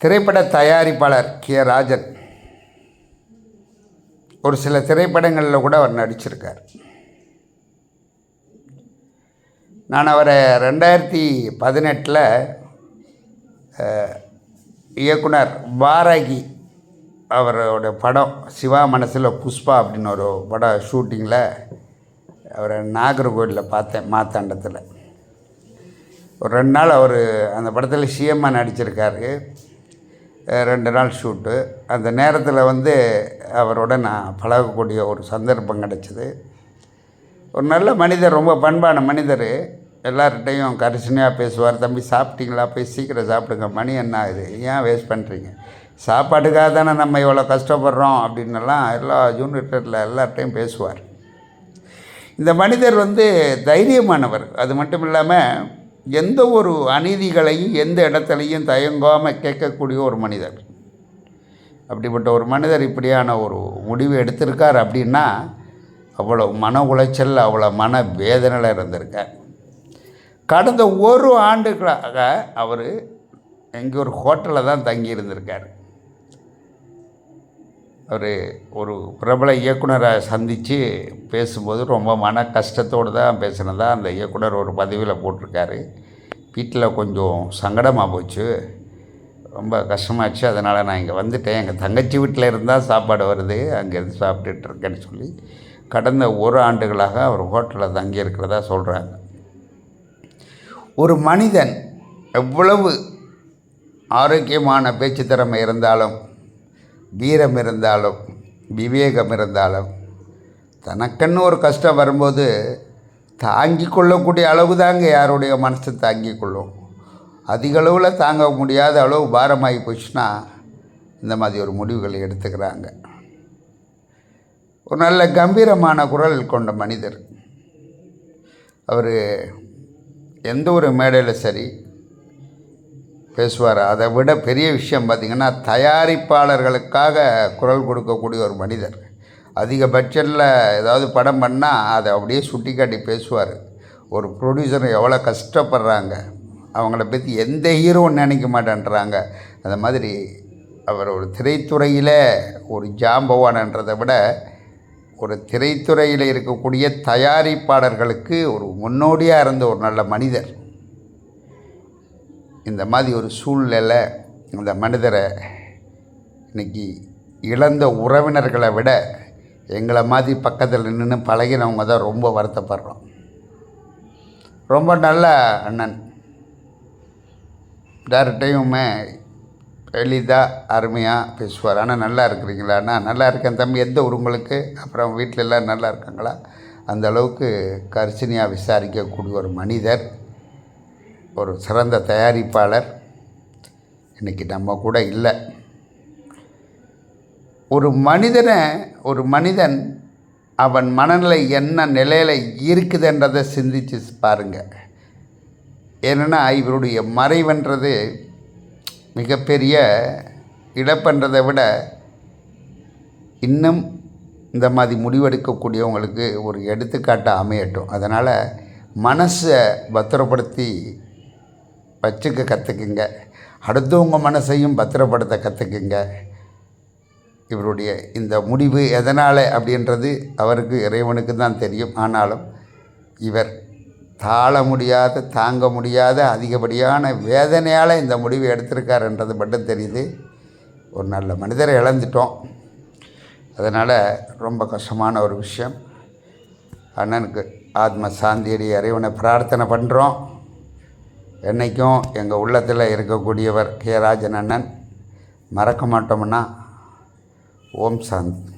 திரைப்பட தயாரிப்பாளர் கே ராஜன் ஒரு சில திரைப்படங்களில் கூட அவர் நடிச்சிருக்கார். நான் அவரை 2018 இயக்குனர் வாராகி அவரோட படம் சிவா மனசில் புஷ்பா அப்படின்னு ஒரு படம் ஷூட்டிங்கில் அவரை நாகர்கோவிலில் பார்த்தேன். மாத்தாண்டத்தில் ஒரு 2 நாள் அவர் அந்த படத்தில் சிஎம்மாக நடிச்சிருக்காரு. 2 நாள் ஷூட்டு. அந்த நேரத்தில் அவரோட நான் பழகக்கூடிய ஒரு சந்தர்ப்பம் கிடச்சிது. ஒரு நல்ல மனிதர், ரொம்ப பண்பான மனிதர். எல்லார்கிட்டையும் கரிசனையாக பேசுவார். தம்பி சாப்பிட்டீங்களா, போய் சீக்கிரம் சாப்பிடுங்க, மணி என்ன ஆகுது, ஏன் வேஸ்ட் பண்ணுறீங்க, சாப்பாட்டுக்காக தானே நம்ம இவ்வளோ கஷ்டப்படுறோம் அப்படின்னெல்லாம் எல்லா யூனிட்டில் எல்லார்ட்டையும் பேசுவார். இந்த மனிதர் தைரியமானவர். அது மட்டும் இல்லாமல் எந்த ஒரு அநீதிகளையும் எந்த இடத்துலையும் தயங்காமல் கேட்கக்கூடிய ஒரு மனிதர். அப்படிப்பட்ட ஒரு மனிதர் இப்படியான ஒரு முடிவு எடுத்திருக்கார் அப்படின்னா அவ்வளோ மன உளைச்சல், அவ்வளோ மன வேதனையில் இருந்திருக்கார். கடந்த 1 ஆண்டுகளாக அவர் எங்கே ஒரு ஹோட்டலில் தான் தங்கி இருந்திருக்கார். அவர் ஒரு பிரபல இயக்குனரை சந்தித்து பேசும்போது ரொம்ப மன கஷ்டத்தோடு தான் பேசினதா அந்த இயக்குனர் ஒரு பதிவில் போட்டிருக்காரு. வீட்டில் கொஞ்சம் சங்கடமாக போச்சு, ரொம்ப கஷ்டமாச்சு, அதனால் நான் இங்கே வந்துட்டேன், எங்கள் தங்கச்சி வீட்டில் இருந்தால் சாப்பாடு வருது, அங்கேருந்து சாப்பிட்டுட்ருக்கேன்னு சொல்லி கடந்த 1 ஆண்டுகளாக அவர் ஹோட்டலில் தங்கி இருக்கிறதா சொல்கிறாங்க. ஒரு மனிதன் எவ்வளவு ஆரோக்கியமான பேச்சு திறமை இருந்தாலும், வீரம் இருந்தாலும், விவேகம் இருந்தாலும், தனக்குன்னு ஒரு கஷ்டம் வரும்போது தாங்கி கொள்ளக்கூடிய அளவு தாங்க யாருடைய மனசு தாங்கி கொள்ளும். அதிக அளவில் தாங்க முடியாத அளவு பாரமாகி போச்சுன்னா இந்த மாதிரி ஒரு முடிவுகளை எடுத்துக்கிறாங்க. ஒரு நல்ல கம்பீரமான குரல் கொண்ட மனிதர். அவர் எந்த ஒரு மேடையில் சரி பேசுவார். அதை விட பெரிய விஷயம் பார்த்திங்கன்னா, தயாரிப்பாளர்களுக்காக குரல் கொடுக்கக்கூடிய ஒரு மனிதர். அதிக பட்ஜெட்டில் ஏதாவது படம் பண்ணால் அதை அப்படியே சுட்டி காட்டி பேசுவார். ஒரு ப்ரொடியூசர் எவ்வளோ கஷ்டப்படுறாங்க, அவங்கள பற்றி எந்த ஹீரோன்னு நினைக்க மாட்டேன்றாங்க. அந்த மாதிரி அவர் ஒரு திரைத்துறையில் ஒரு ஜாம்பவான்ன்றதை விட ஒரு திரைத்துறையில் இருக்கக்கூடிய தயாரிப்பாளர்களுக்கு ஒரு முன்னோடியாக இருந்த ஒரு நல்ல மனிதர். இந்த மாதிரி ஒரு சூழ்நிலை அந்த மனிதரை இன்றைக்கி இழந்த உறவினர்களை விட எங்களை மாதிரி பக்கத்தில் நின்று பழகினவங்க தான் ரொம்ப வருத்தப்படுறோம். ரொம்ப நல்ல அண்ணன், யார்கிட்டையுமே எளிதாக அருமையாக பேசுவார். ஆனால் நல்லா இருக்கிறீங்களா, நான் நல்லா இருக்கேன் தம்பி, எந்த ஊர் உங்களுக்கு, அப்புறம் வீட்டில் எல்லாம் நல்லா இருக்காங்களா, அந்த அளவுக்கு கரிசனையாக விசாரிக்கக்கூடிய ஒரு மனிதர், ஒரு சிறந்த தயாரிப்பாளர் இன்றைக்கி நம்ம கூட இல்லை. ஒரு மனிதன் அவன் மனநிலை என்ன நிலையில் இருக்குதுன்றதை சிந்திச்சு பாருங்கள். ஏன்னா இவருடைய மறைவுன்றது மிகப்பெரிய இழப்புன்றதை விட இன்னும் இந்த மாதிரி முடிவெடுக்கக்கூடியவங்களுக்கு ஒரு எடுத்துக்காட்டாக அமையட்டும். அதனால் மனசை பத்திரப்படுத்தி வச்சுக்க கற்றுக்குங்க, அடுத்தவங்க மனசையும் பத்திரப்படுத்த கற்றுக்குங்க. இவருடைய இந்த முடிவு எதனால் அப்படின்றது அவருக்கு, இறைவனுக்கு தான் தெரியும். ஆனாலும் இவர் தாங்க முடியாத அதிகப்படியான வேதனையால் இந்த முடிவை எடுத்திருக்காருன்றது மட்டும் தெரியுது. ஒரு நல்ல மனிதரை இழந்துட்டோம். அதனால் ரொம்ப கஷ்டமான ஒரு விஷயம். அண்ணனுக்கு ஆத்ம சாந்தியடி இறைவனை பிரார்த்தனை பண்ணுறோம். என்றைக்கும் எங்கள் உள்ளத்தில் இருக்கக்கூடியவர் கே ராஜன் அண்ணன், மறக்க மாட்டோம்னா. ஓம் சாந்தி.